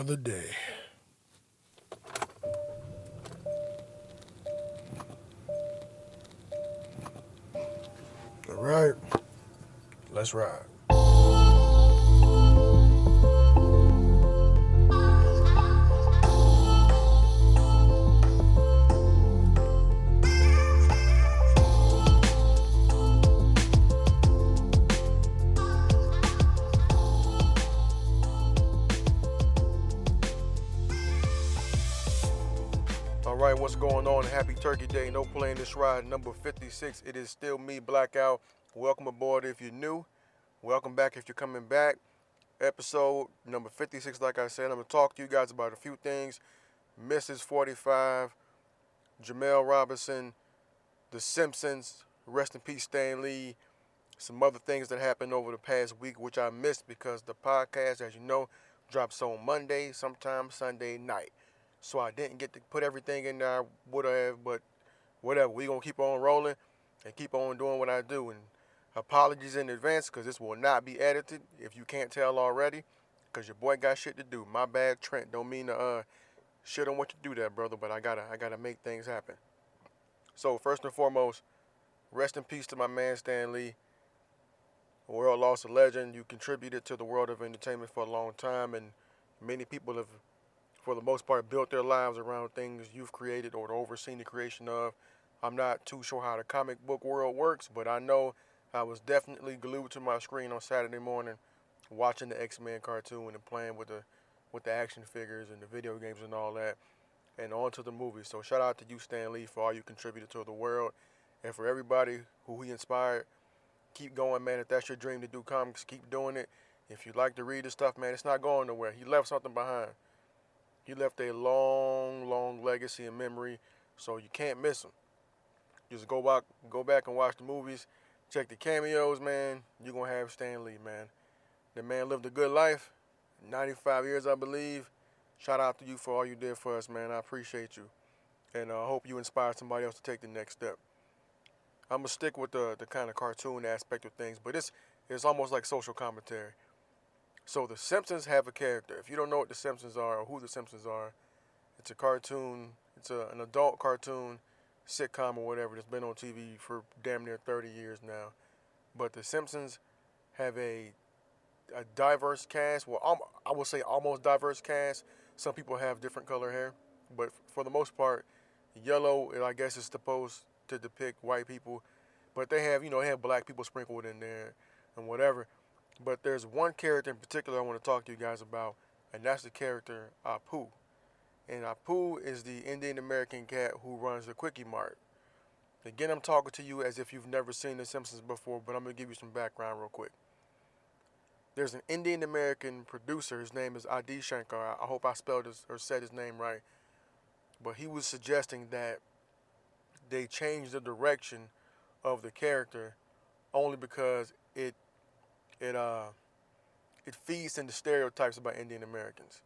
another day. All right, let's ride. All right, what's going on? Happy Turkey Day. No playing this ride number 56. It is still me, Blackout. Welcome aboard if you're new. Welcome back if you're coming back. Episode number 56, like I said, I'm going to talk to you guys about a few things. Mrs. 45, Jemel Roberson, The Simpsons, rest in peace Stan Lee, some other things that happened over the past week which I missed because the podcast, as you know, drops on Monday, sometimes Sunday night. So I didn't get to put everything in there I would have, but whatever. We're going to keep on rolling and keep on doing what I do. And apologies in advance because this will not be edited if you can't tell already because your boy got shit to do. My bad, Trent. Don't mean to shit on what you do there, brother, but I gotta make things happen. So first and foremost, rest in peace to my man Stan Lee. World lost a legend. You contributed to the world of entertainment for a long time, and many people have, for the most part, built their lives around things you've created or overseen the creation of. I'm not too sure how the comic book world works, but I know I was definitely glued to my screen on Saturday morning watching the X-Men cartoon and playing with the action figures and the video games and all that, and on to the movies. So shout out to you, Stan Lee, for all you contributed to the world, and for everybody who he inspired. Keep going, man. If that's your dream to do comics, keep doing it. If you like to read the stuff, man, it's not going nowhere. He left something behind. He left a long, long legacy and memory, so you can't miss him. Just go back and watch the movies. Check the cameos, man. You're going to have Stan Lee, man. The man lived a good life, 95 years, I believe. Shout out to you for all you did for us, man. I appreciate you. And I hope you inspire somebody else to take the next step. I'm going to stick with the kind of cartoon aspect of things, but it's almost like social commentary. So the Simpsons have a character. If you don't know what the Simpsons are or who the Simpsons are, it's a cartoon. It's an adult cartoon, sitcom or whatever that's been on TV for damn near 30 years now. But the Simpsons have a diverse cast. Well, I will say almost diverse cast. Some people have different color hair, but for the most part, yellow, I guess, is supposed to depict white people, but they have black people sprinkled in there and whatever. But there's one character in particular I want to talk to you guys about, and that's the character Apu. And Apu is the Indian American cat who runs the Quickie Mart. Again, I'm talking to you as if you've never seen The Simpsons before, but I'm going to give you some background real quick. There's an Indian American producer. His name is Adi Shankar. I hope I spelled his or said his name right. But he was suggesting that they changed the direction of the character only because it feeds into stereotypes about Indian Americans.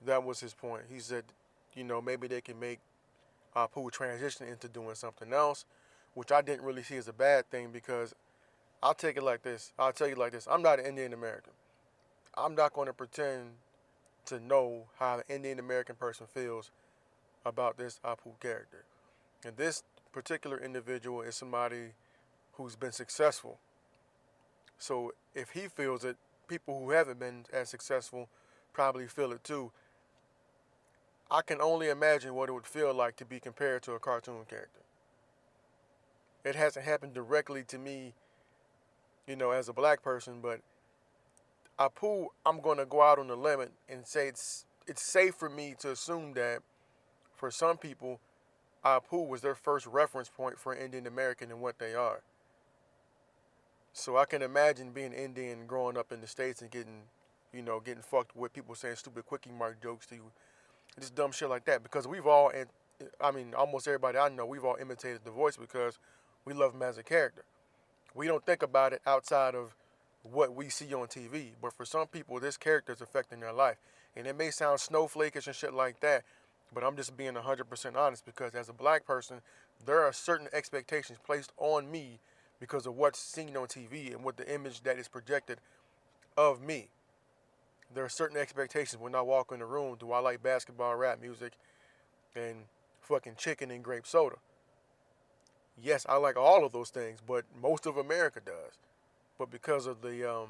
That was his point. He said, maybe they can make Apu transition into doing something else, which I didn't really see as a bad thing because I'll take it like this. I'll tell you like this. I'm not an Indian American. I'm not going to pretend to know how an Indian American person feels about this Apu character. And this particular individual is somebody who's been successful. So if he feels it, people who haven't been as successful probably feel it too. I can only imagine what it would feel like to be compared to a cartoon character. It hasn't happened directly to me, as a black person, but Apu, I'm going to go out on a limb and say it's safe for me to assume that for some people, Apu was their first reference point for Indian American and what they are. So I can imagine being Indian growing up in the States and getting fucked with people saying stupid Quickie Mart jokes to you. Just dumb shit like that. Because almost everybody I know, we've all imitated the voice because we love him as a character. We don't think about it outside of what we see on TV. But for some people, this character is affecting their life. And it may sound snowflakish and shit like that, but I'm just being 100% honest because as a black person, there are certain expectations placed on me because of what's seen on TV and what the image that is projected of me. there are certain expectations when I walk in the room. Do I like basketball, rap music, and fucking chicken and grape soda? Yes, I like all of those things, but most of America does. But because of the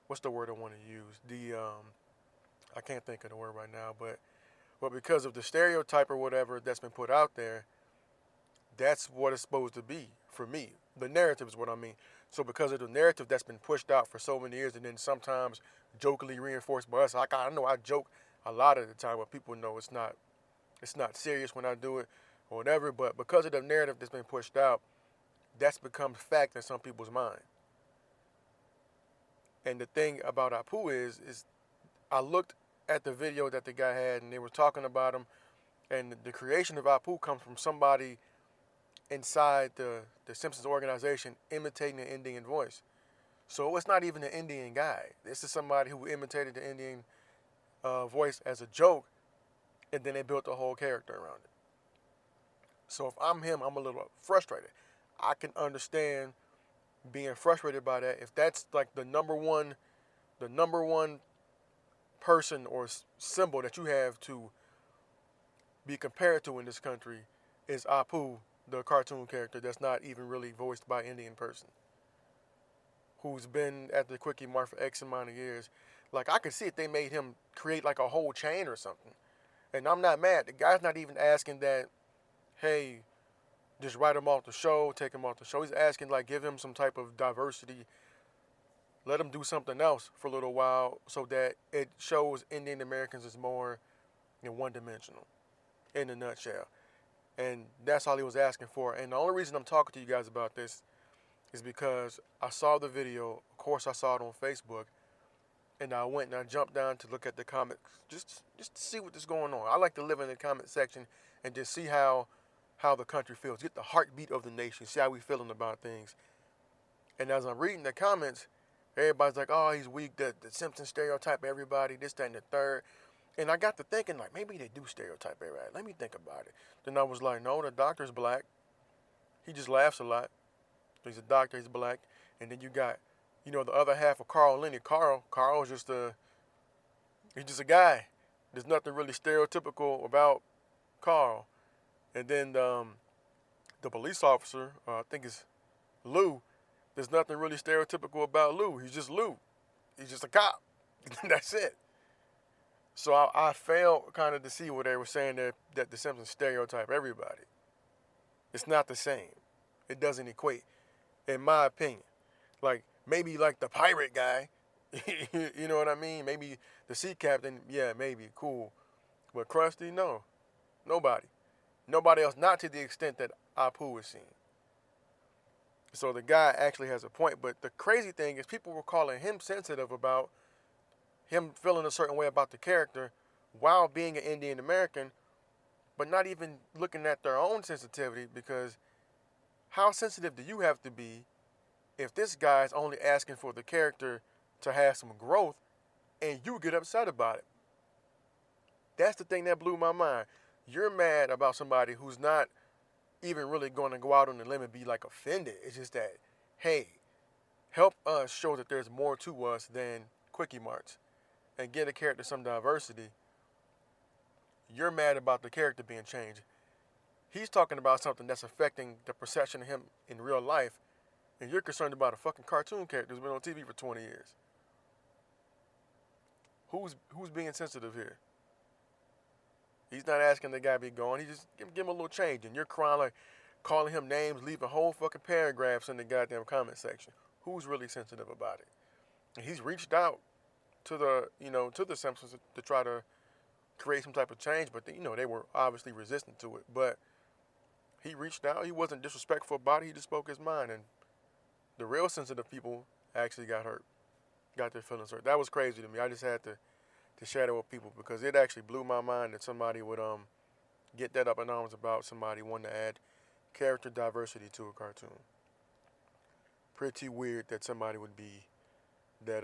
what's the word I want to use? I can't think of the word right now, but because of the stereotype or whatever that's been put out there, that's what it's supposed to be for me. The narrative is what I mean. So because of the narrative that's been pushed out for so many years, and then sometimes jokingly reinforced by us, I know I joke a lot of the time, but people know it's not serious when I do it or whatever. But because of the narrative that's been pushed out, that's become fact in some people's mind. And the thing about Apu is I looked at the video that the guy had, and they were talking about him, and the creation of Apu comes from somebody inside the Simpsons organization imitating the Indian voice. So it's not even an Indian guy. This is somebody who imitated the Indian voice as a joke, and then they built a whole character around it. So if I'm him, I'm a little frustrated. I can understand being frustrated by that. If that's like the number one person or symbol that you have to be compared to in this country is Apu, the cartoon character that's not even really voiced by an Indian person, who's been at the Quickie Mart for X amount of years. Like, I could see if they made him create like a whole chain or something. And I'm not mad. The guy's not even asking that, hey, just write him off the show, take him off the show. He's asking, like, give him some type of diversity. Let him do something else for a little while so that it shows Indian Americans is more one-dimensional, in a nutshell. And that's all he was asking for. And the only reason I'm talking to you guys about this is because I saw the video. Of course, I saw it on Facebook. And I went and I jumped down to look at the comments just to see what is going on. I like to live in the comment section and just see how the country feels. Get the heartbeat of the nation. See how we feeling about things. And as I'm reading the comments, everybody's like, oh, he's weak. The Simpsons stereotype everybody, this, that, and the third. And I got to thinking, like, maybe they do stereotype everybody. Let me think about it. Then I was like, no, the doctor's black. He just laughs a lot. He's a doctor. He's black. And then you got, the other half of Carl Lenny. Carl's just he's just a guy. There's nothing really stereotypical about Carl. And then the police officer, I think it's Lou. There's nothing really stereotypical about Lou. He's just Lou. He's just a cop. That's it. So I failed kind of to see what they were saying that the Simpsons stereotype everybody. It's not the same. It doesn't equate, in my opinion. Like, maybe like the pirate guy, you know what I mean? Maybe the sea captain, yeah, maybe, cool. But Krusty, no. Nobody. Nobody else, not to the extent that Apu is seen. So the guy actually has a point. But the crazy thing is people were calling him sensitive about him feeling a certain way about the character while being an Indian American, but not even looking at their own sensitivity, because how sensitive do you have to be if this guy's only asking for the character to have some growth and you get upset about it? That's the thing that blew my mind. You're mad about somebody who's not even really going to go out on the limb and be like offended. It's just that, hey, help us show that there's more to us than Quickie Marts and get a character some diversity. You're mad about the character being changed. He's talking about something that's affecting the perception of him in real life, and you're concerned about a fucking cartoon character who's been on TV for 20 years. Who's being sensitive here? He's not asking the guy to be gone. He just give him a little change, and you're crying, like, calling him names, leaving whole fucking paragraphs in the goddamn comment section. Who's really sensitive about it? And he's reached out to the Simpsons to try to create some type of change, but they were obviously resistant to it. But he reached out. He wasn't disrespectful about it. He just spoke his mind, and the real sensitive people actually got hurt, got their feelings hurt. That was crazy to me. I just had to share that with people because it actually blew my mind that somebody would get that up in arms about somebody wanting to add character diversity to a cartoon. Pretty weird that somebody would be that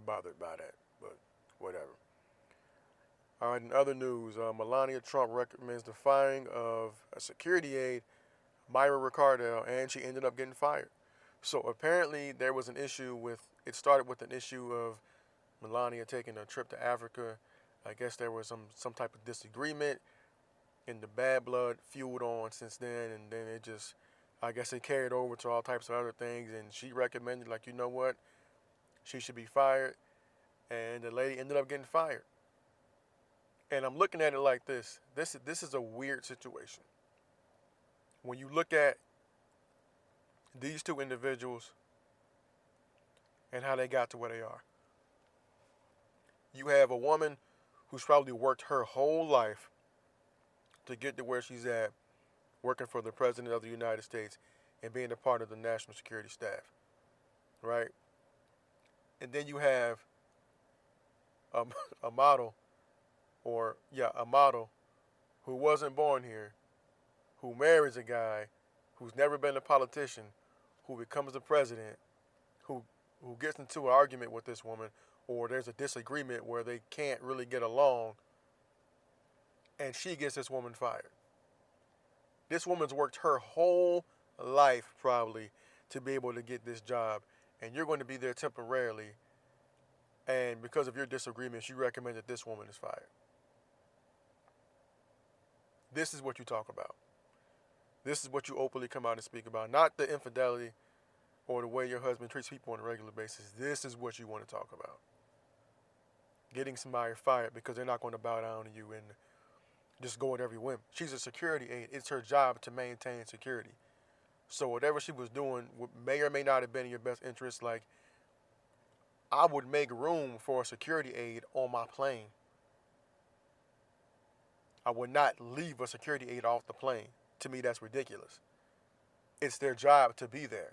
bothered by that, but whatever. All right, in other news, Melania Trump recommends the firing of a security aide, Mira Ricardel, and she ended up getting fired. So apparently there was an issue it started with an issue of Melania taking a trip to Africa. I guess there was some type of disagreement, and the bad blood fueled on since then, and then it just, I guess it carried over to all types of other things, and she recommended, like, you know what, she should be fired, and the lady ended up getting fired. And I'm looking at it like this. This is a weird situation. When you look at these two individuals and how they got to where they are. You have a woman who's probably worked her whole life to get to where she's at, working for the President of the United States and being a part of the national security staff, right? And then you have a model, a model who wasn't born here, who marries a guy who's never been a politician, who becomes the president, who gets into an argument with this woman, or there's a disagreement where they can't really get along, and she gets this woman fired. This woman's worked her whole life probably to be able to get this job, and you're going to be there temporarily, and because of your disagreements, you recommend that this woman is fired. This is what you talk about. This is what you openly come out and speak about, not the infidelity or the way your husband treats people on a regular basis. This is what you want to talk about. Getting somebody fired because they're not going to bow down to you and just go at every whim. She's a security aide. It's her job to maintain security. So whatever she was doing may or may not have been in your best interest. Like, I would make room for a security aide on my plane. I would not leave a security aide off the plane. To me, that's ridiculous. It's their job to be there.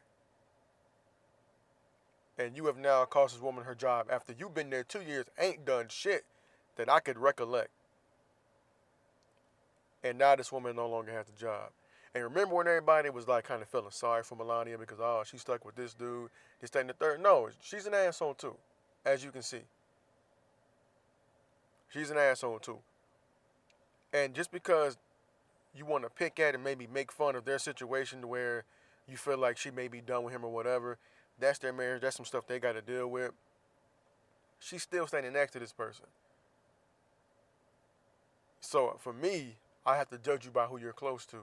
And you have now cost this woman her job after you've been there 2 years, ain't done shit that I could recollect. And now this woman no longer has the job. And remember when everybody was like kind of feeling sorry for Melania because, oh, she's stuck with this dude, this, that, and the third. No, she's an asshole too, as you can see. She's an asshole too. And just because you want to pick at and maybe make fun of their situation where you feel like she may be done with him or whatever, that's their marriage. That's some stuff they got to deal with. She's still standing next to this person. So for me, I have to judge you by who you're close to,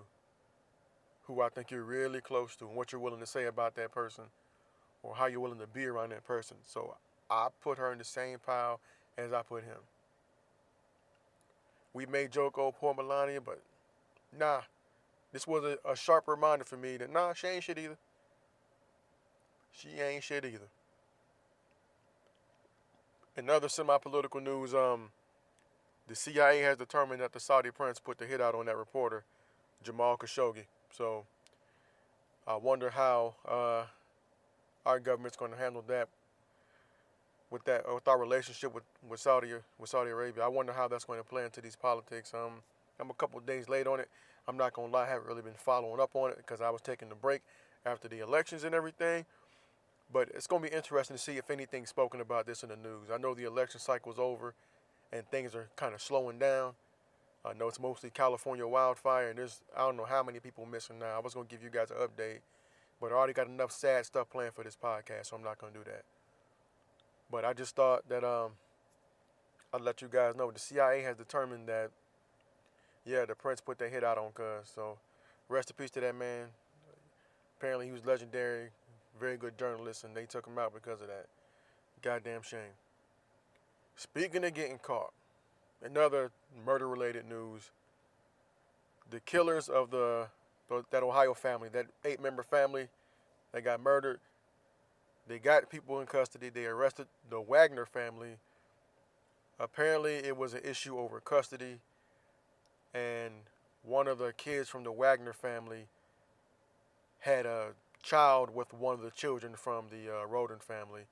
who I think you're really close to, and what you're willing to say about that person, or how you're willing to be around that person. So I put her in the same pile as I put him. We may joke, oh, poor Melania, but nah, this was a sharp reminder for me that, nah, she ain't shit either. She ain't shit either. In other semi-political news, the CIA has determined that the Saudi prince put the hit out on that reporter, Jemel Khashoggi. So I wonder how our government's going to handle that with our relationship with Saudi Arabia. I wonder how that's going to play into these politics. I'm a couple of days late on it. I'm not going to lie, I haven't really been following up on it because I was taking the break after the elections and everything. But it's going to be interesting to see if anything's spoken about this in the news. I know the election cycle's over and things are kind of slowing down. I know it's mostly California wildfire, and I don't know how many people missing now. I was going to give you guys an update, but I already got enough sad stuff planned for this podcast, so I'm not going to do that. But I just thought that I'd let you guys know the CIA has determined that, yeah, the prince put that hit out on Cuz. So rest in peace to that man. Apparently he was legendary, very good journalist, and they took him out because of that. Goddamn shame. Speaking of getting caught, another murder-related news. The killers of that Ohio family, that 8-member family that got murdered, they got people in custody. They arrested the Wagner family. Apparently, it was an issue over custody, and one of the kids from the Wagner family had a child with one of the children from the Rhoden family,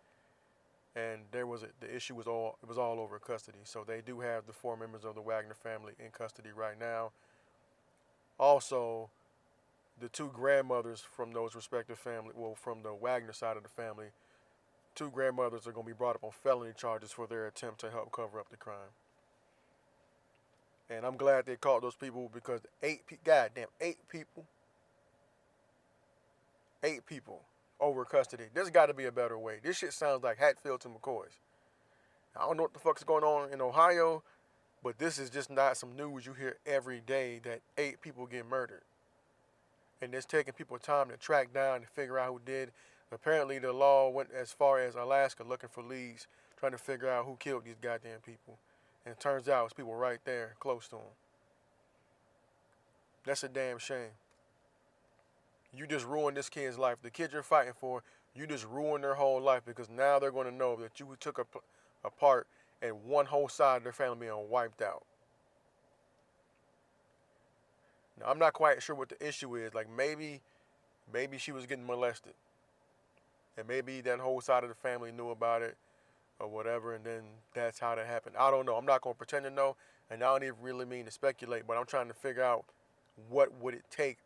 and the issue was all over custody. So they do have the 4 members of the Wagner family in custody right now. Also, the 2 grandmothers from those respective family, well, from the Wagner side of the family, 2 grandmothers are going to be brought up on felony charges for their attempt to help cover up the crime. And I'm glad they caught those people because 8 people. 8 people over custody. There's got to be a better way. This shit sounds like Hatfield to McCoy's. I don't know what the fuck's going on in Ohio, but this is just not some news you hear every day that 8 people get murdered. And it's taking people time to track down and figure out who did. Apparently, the law went as far as Alaska looking for leads, trying to figure out who killed these goddamn people. And it turns out it's people right there close to them. That's a damn shame. You just ruined this kid's life. The kid you're fighting for, you just ruined their whole life because now they're going to know that you took a part in one whole side of their family being wiped out. Now, I'm not quite sure what the issue is. Like, maybe she was getting molested. And maybe that whole side of the family knew about it or whatever, and then that's how that happened. I don't know. I'm not going to pretend to know, and I don't even really mean to speculate, but I'm trying to figure out what would it take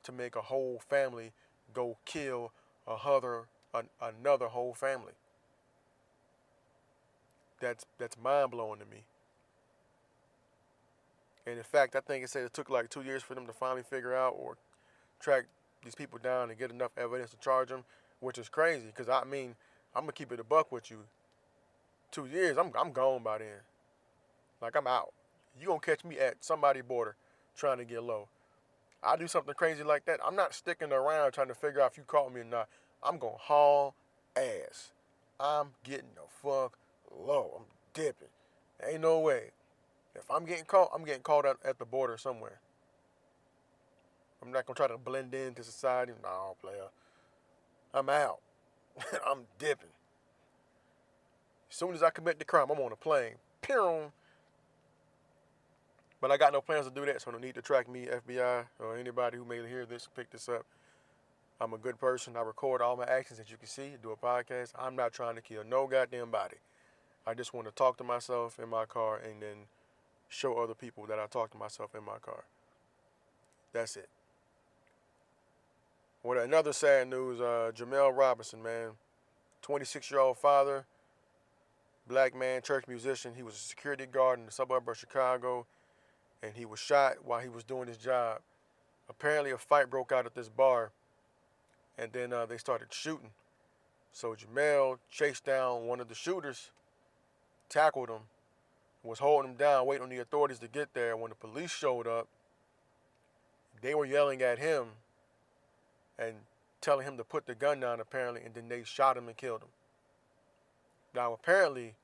to make a whole family go kill another whole family. That's mind-blowing to me. And in fact, I think it said it took like 2 years for them to finally figure out or track these people down and get enough evidence to charge them, which is crazy. Because I mean, I'm gonna keep it a buck with you. 2 years, I'm gone by then. Like, I'm out. You gonna catch me at somebody's border trying to get low. I do something crazy like that, I'm not sticking around trying to figure out if you caught me or not. I'm gonna haul ass. I'm getting the fuck low. I'm dipping. Ain't no way. If I'm getting caught, I'm getting caught at the border somewhere. I'm not gonna try to blend into society. No, player. I'm out. I'm dipping. As soon as I commit the crime, I'm on a plane. Pew! But I got no plans to do that, so no need to track me, FBI, or anybody who may hear this, pick this up. I'm a good person. I record all my actions, as you can see, do a podcast. I'm not trying to kill no goddamn body. I just want to talk to myself in my car and then show other people that I talk to myself in my car. That's it. With another sad news, Jemel Roberson, man, 26-year-old father, black man, church musician. He was a security guard in the suburb of Chicago, and he was shot while he was doing his job. Apparently, a fight broke out at this bar, and then they started shooting. So Jemel chased down one of the shooters, tackled him, was holding him down, waiting on the authorities to get there. When the police showed up, they were yelling at him and telling him to put the gun down, apparently, and then they shot him and killed him. Now, apparently,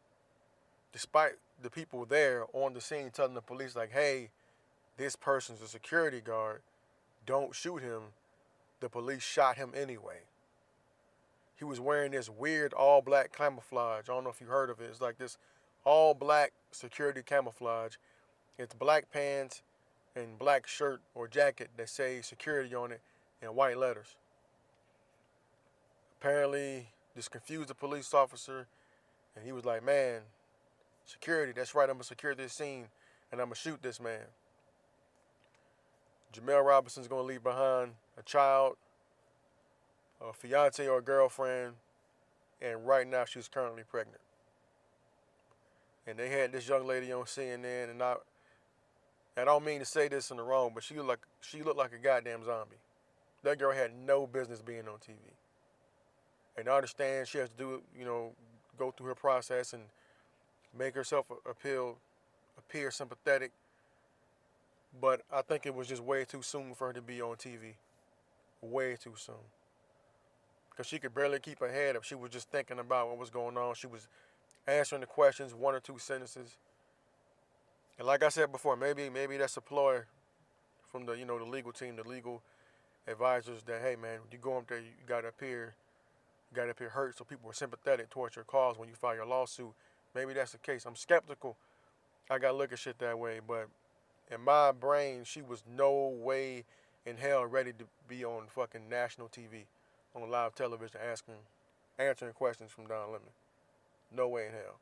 despite the people there on the scene telling the police, like, hey, this person's a security guard, don't shoot him, the police shot him anyway. He was wearing this weird all-black camouflage. I don't know if you heard of it. It's like this all-black security camouflage. It's black pants and black shirt or jacket that say security on it in white letters. Apparently, this confused the police officer, and he was like, man, security, that's right, I'm going to secure this scene, and I'm going to shoot this man. Jemel Robinson's going to leave behind a child, a fiance or a girlfriend, and right now she's currently pregnant. And they had this young lady on CNN, and I don't mean to say this in the wrong, but she looked like a goddamn zombie. That girl had no business being on TV. And I understand she has to do, go through her process and make herself appear sympathetic. But I think it was just way too soon for her to be on TV. Way too soon. Because she could barely keep her head up. She was just thinking about what was going on. She was answering the questions, 1 or 2 sentences. And like I said before, maybe that's a ploy from the the legal team, the legal advisors, that hey man, you go up there, you gotta appear hurt so people are sympathetic towards your cause when you file your lawsuit. Maybe that's the case. I'm skeptical. I gotta look at shit that way, but in my brain, she was no way in hell ready to be on fucking national TV, on live television, answering questions from Don Lemon. No way in hell.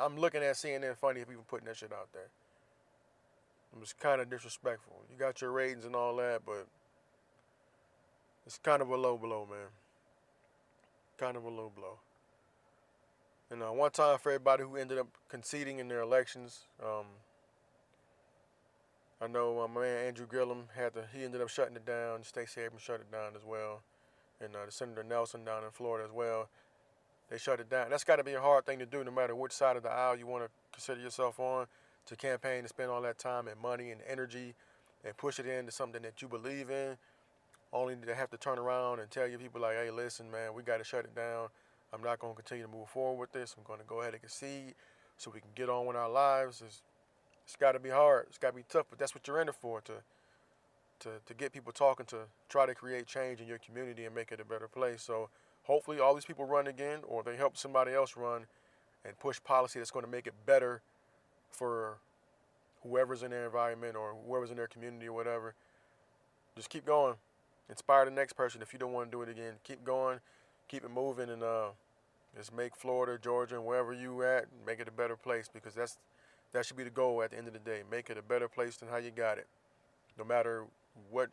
I'm looking at CNN funny if even putting that shit out there. It was kind of disrespectful. You got your ratings and all that, but it's kind of a low blow, man. Kind of a low blow. And one time for everybody who ended up conceding in their elections, I know my man Andrew Gillum he ended up shutting it down. Stacey Abrams shut it down as well. And the Senator Nelson down in Florida as well. they shut it down. That's got to be a hard thing to do, no matter which side of the aisle you want to consider yourself on, to campaign and spend all that time and money and energy and push it into something that you believe in, only to have to turn around and tell your people like, hey, listen, man, we got to shut it down. I'm not going to continue to move forward with this. I'm going to go ahead and concede so we can get on with our lives. It's got to be hard. It's got to be tough, but that's what you're in it for, to get people talking, to try to create change in your community and make it a better place. So hopefully all these people run again, or they help somebody else run and push policy that's going to make it better for whoever's in their environment or whoever's in their community or whatever. Just keep going. Inspire the next person. If you don't want to do it again, keep going, keep it moving, and just make Florida, Georgia, and wherever you at, make it a better place, because that should be the goal at the end of the day. Make it a better place than how you got it, no matter what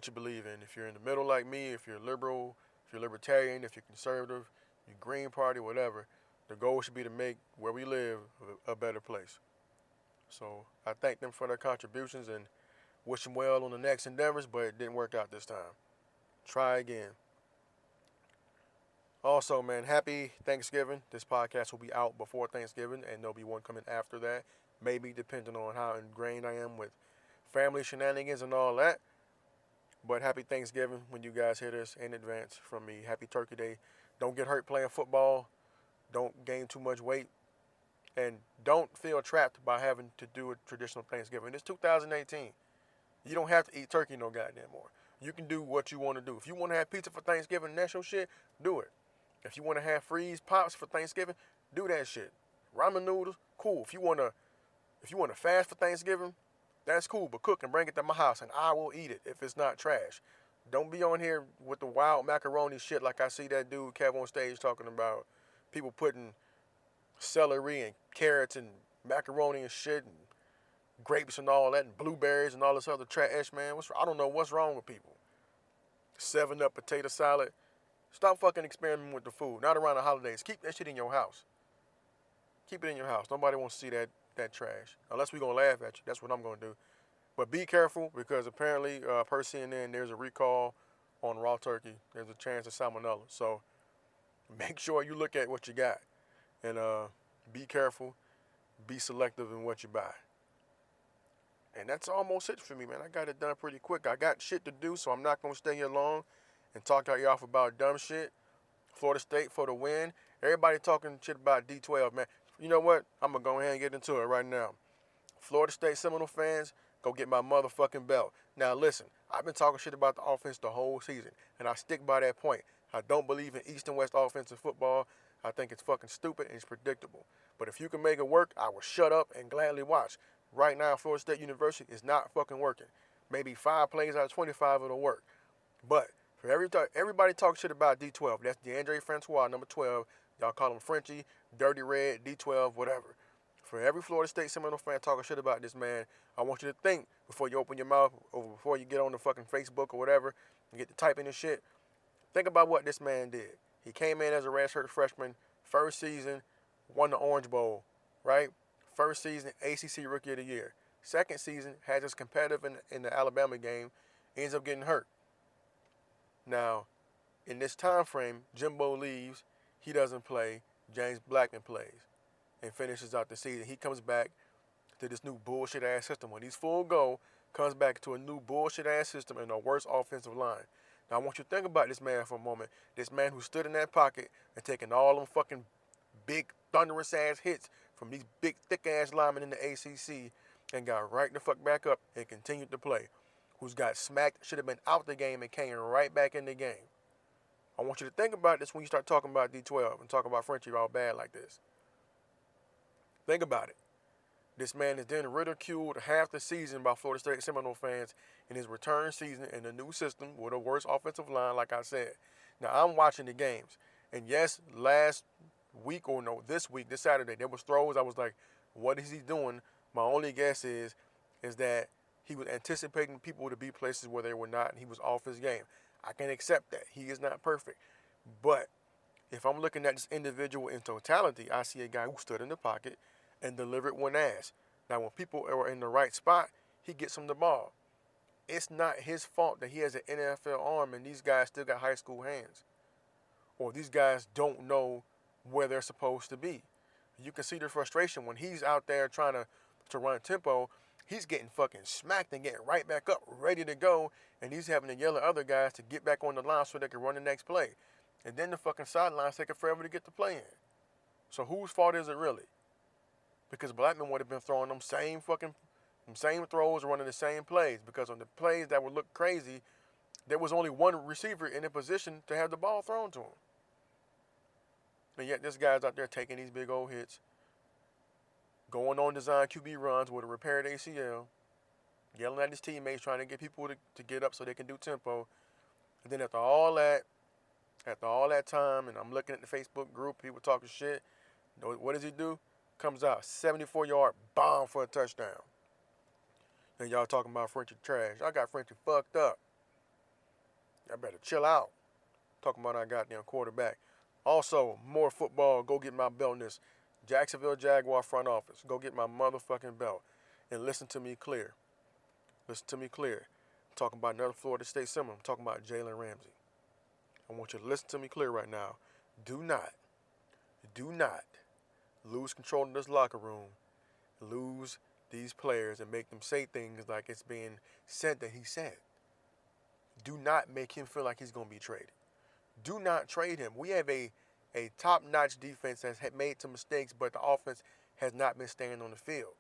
you believe in. If you're in the middle like me, if you're liberal, if you're libertarian, if you're conservative, you're Green Party, whatever, the goal should be to make where we live a better place. So I thank them for their contributions and wish them well on the next endeavors, but it didn't work out this time. Try again. Also, man, happy Thanksgiving. This podcast will be out before Thanksgiving, and there'll be one coming after that, maybe, depending on how ingrained I am with family shenanigans and all that. But happy Thanksgiving when you guys hear this in advance from me. Happy Turkey Day. Don't get hurt playing football. Don't gain too much weight. And don't feel trapped by having to do a traditional Thanksgiving. It's 2018. You don't have to eat turkey no goddamn more. You can do what you want to do. If you want to have pizza for Thanksgiving and that's your shit, do it. If you want to have freeze pops for Thanksgiving, do that shit. Ramen noodles, cool. If you want to fast for Thanksgiving, that's cool. But cook and bring it to my house, and I will eat it if it's not trash. Don't be on here with the wild macaroni shit like I see that dude Kev on stage talking about people putting celery and carrots and macaroni and shit and grapes and all that and blueberries and all this other trash, man. I don't know what's wrong with people. 7-Up potato salad. Stop fucking experimenting with the food. Not around the holidays. Keep that shit in your house. Keep it in your house. Nobody wants to see that trash. Unless we're going to laugh at you. That's what I'm going to do. But be careful, because apparently, per CNN, there's a recall on raw turkey. There's a chance of salmonella. So make sure you look at what you got. And be careful. Be selective in what you buy. And that's almost it for me, man. I got it done pretty quick. I got shit to do, so I'm not going to stay here long and talk to you off about dumb shit. Florida State for the win. Everybody talking shit about D12, man. You know what? I'm going to go ahead and get into it right now. Florida State Seminole fans, go get my motherfucking belt. Now, listen, I've been talking shit about the offense the whole season, and I stick by that point. I don't believe in East and West offensive football. I think it's fucking stupid and it's predictable. But if you can make it work, I will shut up and gladly watch. Right now, Florida State University is not fucking working. Maybe 5 plays out of 25 it'll work. But for everybody talk shit about D12. That's DeAndre Francois, number 12. Y'all call him Frenchie, Dirty Red, D12, whatever. For every Florida State Seminole fan talking shit about this man, I want you to think before you open your mouth or before you get on the fucking Facebook or whatever and get to typing this shit. Think about what this man did. He came in as a redshirt freshman, first season, won the Orange Bowl, right? First season, ACC Rookie of the Year. Second season, had us competitive in the Alabama game, ends up getting hurt. Now, in this time frame, Jimbo leaves, he doesn't play, James Blackman plays and finishes out the season. He comes back to this new bullshit-ass system. When he's full go, comes back to a new bullshit-ass system and a worse offensive line. Now, I want you to think about this man for a moment. This man who stood in that pocket and taking all them fucking big, thunderous-ass hits from these big, thick-ass linemen in the ACC and got right the fuck back up and continued to play. Who's got smacked, should have been out the game and came right back in the game. I want you to think about this when you start talking about D12 and talking about Frenchie all bad like this. Think about it. This man is then ridiculed half the season by Florida State Seminole fans in his return season in the new system with a worse offensive line, like I said. Now, I'm watching the games. And yes, last week, or no, this week, this Saturday, there was throws. I was like, what is he doing? My only guess is that he was anticipating people to be places where they were not, and he was off his game. I can accept that. He is not perfect. But if I'm looking at this individual in totality, I see a guy who stood in the pocket and delivered one ass. Now, when people are in the right spot, he gets them the ball. It's not his fault that he has an NFL arm and these guys still got high school hands. or these guys don't know where they're supposed to be. You can see their frustration when he's out there trying to run tempo. He's getting fucking smacked and getting right back up, ready to go, and he's having to yell at other guys to get back on the line so they can run the next play. And then the fucking sidelines taking forever to get the play in. So whose fault is it really? Because Blackman would have been throwing them same throws, running the same plays. Because on the plays that would look crazy, there was only one receiver in a position to have the ball thrown to him. And yet this guy's out there taking these big old hits, going on design QB runs with a repaired ACL, yelling at his teammates, trying to get people to get up so they can do tempo. And then after all that time, and I'm looking at the Facebook group, people talking shit, what does he do? Comes out, 74-yard bomb for a touchdown. And y'all talking about Frenchie trash. I got Frenchie fucked up. I better chill out. Talking about our goddamn quarterback. Also, more football. Go get my belt in this Jacksonville Jaguar front office. Go get my motherfucking belt. And listen to me clear. Listen to me clear. I'm talking about another Florida State Seminoles. I'm talking about Jalen Ramsey. I want you to listen to me clear right now. Do not lose control in this locker room, lose these players, and make them say things like it's being said that he said. Do not make him feel like he's going to be traded. Do not trade him. We have a top-notch defense that's made some mistakes, but the offense has not been staying on the field.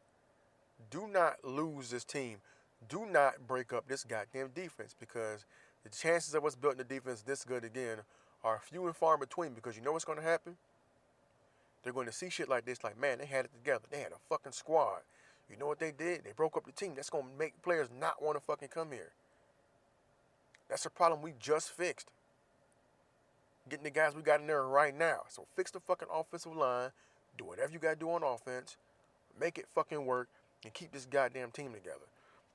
Do not lose this team. Do not break up this goddamn defense, because the chances of us building the defense this good again are few and far in between, because you know what's going to happen? They're going to see shit like this, like, man, they had it together. They had a fucking squad. You know what they did? They broke up the team. That's going to make players not want to fucking come here. That's a problem we just fixed. Getting the guys we got in there right now. So fix the fucking offensive line. Do whatever you got to do on offense. Make it fucking work. And keep this goddamn team together.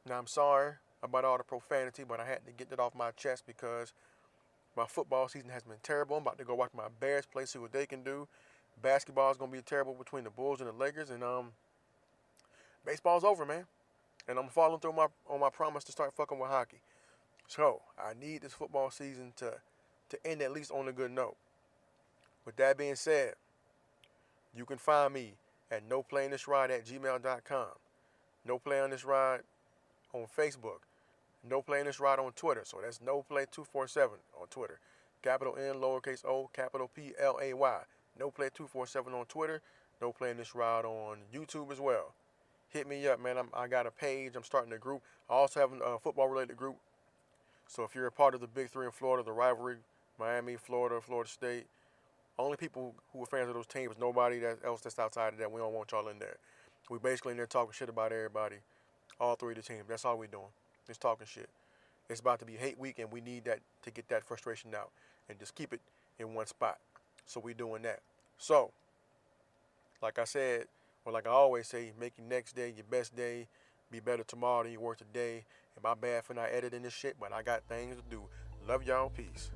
Now, I'm sorry about all the profanity, but I had to get that off my chest because my football season has been terrible. I'm about to go watch my Bears play, see what they can do. Basketball is going to be terrible between the Bulls and the Lakers. And baseball's over, man. And I'm following through on my promise to start fucking with hockey. So I need this football season to end at least on a good note. With that being said, you can find me at noplayinthisride@gmail.com. No Play on This Ride on Facebook. No Play on This Ride on Twitter. So that's NoPlay247 on Twitter. Capital N, lowercase o, capital P-L-A-Y. No Play 247 on Twitter. No Play on This Ride on YouTube as well. Hit me up, man. I got a page. I'm starting a group. I also have a football-related group. So if you're a part of the Big Three in Florida, the rivalry, Miami, Florida, Florida State, only people who are fans of those teams, nobody else that's outside of that. We don't want y'all in there. We basically in there talking shit about everybody, all three of the teams. That's all we doing. Just talking shit. It's about to be hate week, and we need that to get that frustration out and just keep it in one spot. So we doing that. So, like I said, or like I always say, make your next day your best day. Be better tomorrow than you were today. And my bad for not editing this shit, but I got things to do. Love y'all. Peace.